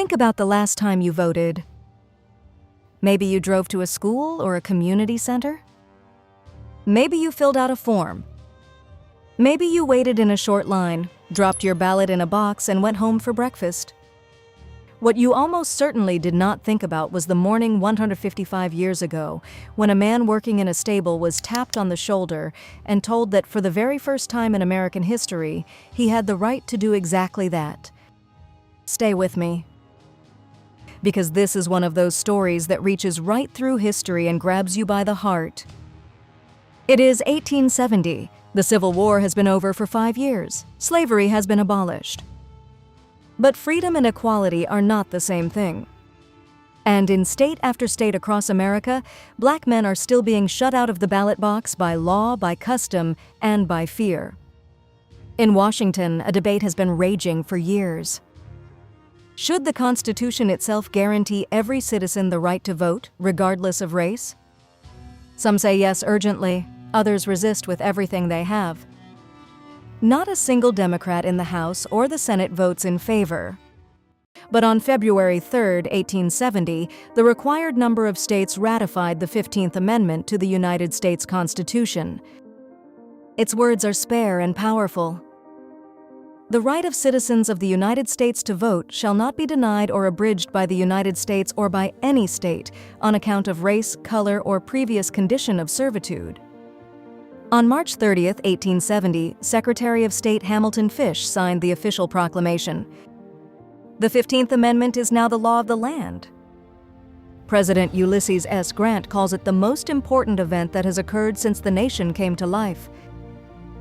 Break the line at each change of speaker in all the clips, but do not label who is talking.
Think about the last time you voted. Maybe you drove to a school or a community center. Maybe you filled out a form. Maybe you waited in a short line, dropped your ballot in a box, and went home for breakfast. What you almost certainly did not think about was the morning 155 years ago, when a man working in a stable was tapped on the shoulder and told that for the very first time in American history, he had the right to do exactly that. Stay with me, because this is one of those stories that reaches right through history and grabs you by the heart. It is 1870. The Civil War has been over for 5 years. Slavery has been abolished. But freedom and equality are not the same thing. And in state after state across America, black men are still being shut out of the ballot box by law, by custom, and by fear. In Washington, a debate has been raging for years. Should the Constitution itself guarantee every citizen the right to vote, regardless of race? Some say yes urgently, others resist with everything they have. Not a single Democrat in the House or the Senate votes in favor. But on February 3, 1870, the required number of states ratified the 15th Amendment to the United States Constitution. Its words are spare and powerful. The right of citizens of the United States to vote shall not be denied or abridged by the United States or by any state on account of race, color, or previous condition of servitude. On March 30, 1870, Secretary of State Hamilton Fish signed the official proclamation. The 15th Amendment is now the law of the land. President Ulysses S. Grant calls it the most important event that has occurred since the nation came to life.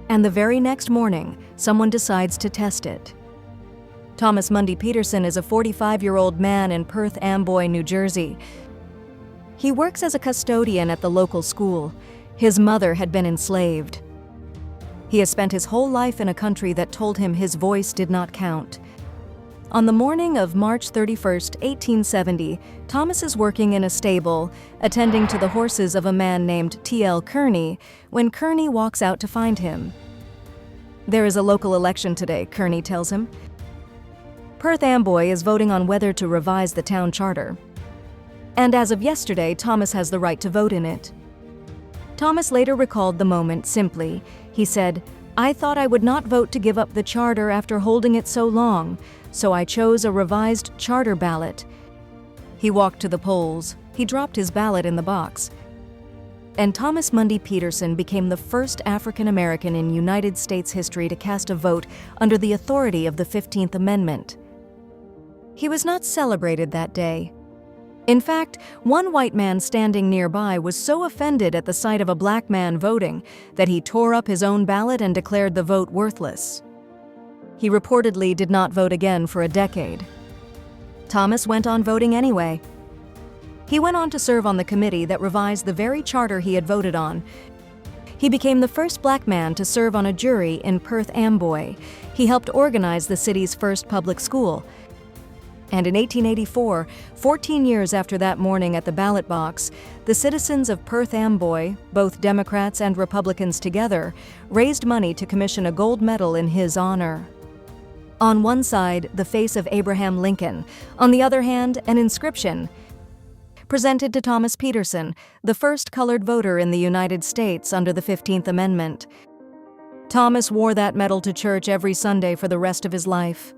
And the very next morning, someone decides to test it. Thomas Mundy Peterson is a 45-year-old man in Perth Amboy, New Jersey. He works as a custodian at the local school. His mother had been enslaved. He has spent his whole life in a country that told him his voice did not count. On the morning of March 31, 1870, Thomas is working in a stable, attending to the horses of a man named T.L. Kearney, when Kearney walks out to find him. There is a local election today, Kearney tells him. Perth Amboy is voting on whether to revise the town charter. And as of yesterday, Thomas has the right to vote in it. Thomas later recalled the moment simply. He said, "I thought I would not vote to give up the charter after holding it so long, so I chose a revised charter ballot." He walked to the polls. He dropped his ballot in the box. And Thomas Mundy Peterson became the first African American in United States history to cast a vote under the authority of the 15th Amendment. He was not celebrated that day. In fact, one white man standing nearby was so offended at the sight of a black man voting that he tore up his own ballot and declared the vote worthless. He reportedly did not vote again for a decade. Thomas went on voting anyway. He went on to serve on the committee that revised the very charter he had voted on. He became the first black man to serve on a jury in Perth Amboy. He helped organize the city's first public school. And in 1884, 14 years after that morning at the ballot box, the citizens of Perth Amboy, both Democrats and Republicans together, raised money to commission a gold medal in his honor. On one side, the face of Abraham Lincoln. On the other hand, an inscription presented to Thomas Peterson, the first colored voter in the United States under the 15th Amendment. Thomas wore that medal to church every Sunday for the rest of his life.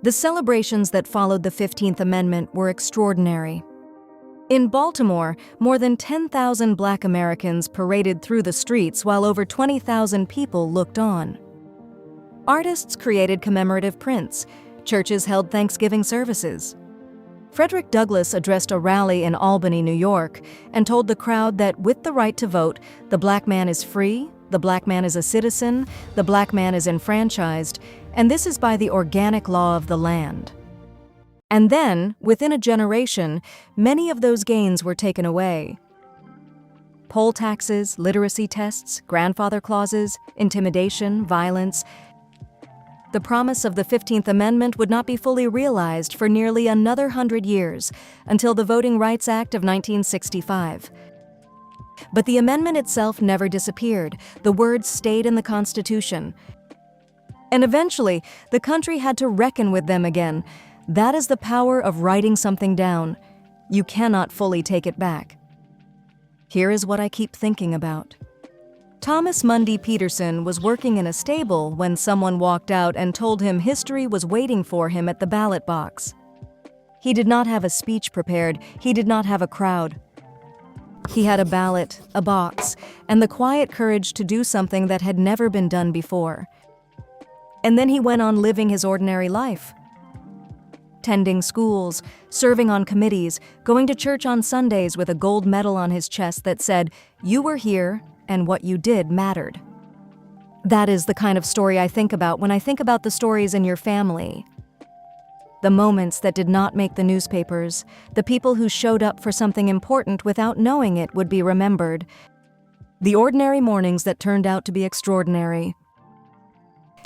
The celebrations that followed the 15th Amendment were extraordinary. In Baltimore, more than 10,000 black Americans paraded through the streets while over 20,000 people looked on. Artists created commemorative prints. Churches held Thanksgiving services. Frederick Douglass addressed a rally in Albany, New York, and told the crowd that with the right to vote, the black man is free, the black man is a citizen, the black man is enfranchised, and this is by the organic law of the land. And then, within a generation, many of those gains were taken away. Poll taxes, literacy tests, grandfather clauses, intimidation, violence. The promise of the 15th Amendment would not be fully realized for nearly another 100 years, until the Voting Rights Act of 1965. But the amendment itself never disappeared. The words stayed in the Constitution. And eventually, the country had to reckon with them again. That is the power of writing something down. You cannot fully take it back. Here is what I keep thinking about. Thomas Mundy Peterson was working in a stable when someone walked out and told him history was waiting for him at the ballot box. He did not have a speech prepared. He did not have a crowd. He had a ballot, a box, and the quiet courage to do something that had never been done before. And then he went on living his ordinary life. Tending schools, serving on committees, going to church on Sundays with a gold medal on his chest that said, "You were here, and what you did mattered." That is the kind of story I think about when I think about the stories in your family. The moments that did not make the newspapers, the people who showed up for something important without knowing it would be remembered, the ordinary mornings that turned out to be extraordinary.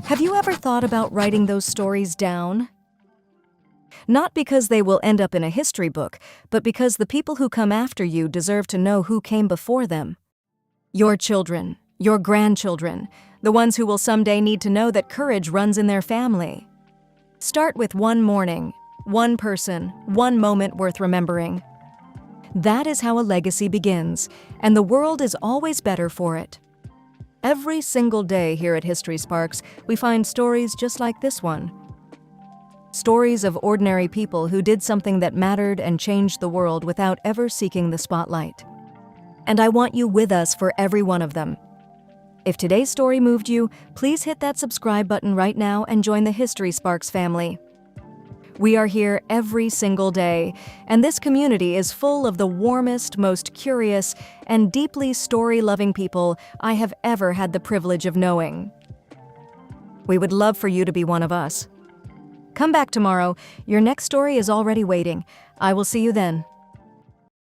Have you ever thought about writing those stories down? Not because they will end up in a history book, but because the people who come after you deserve to know who came before them. Your children, your grandchildren, the ones who will someday need to know that courage runs in their family. Start with one morning, one person, one moment worth remembering. That is how a legacy begins, and the world is always better for it. Every single day here at History Sparks, we find stories just like this one. Stories of ordinary people who did something that mattered and changed the world without ever seeking the spotlight. And I want you with us for every one of them. If today's story moved you, please hit that subscribe button right now and join the History Sparks family. We are here every single day, and this community is full of the warmest, most curious, and deeply story-loving people I have ever had the privilege of knowing. We would love for you to be one of us. Come back tomorrow. Your next story is already waiting. I will see you then.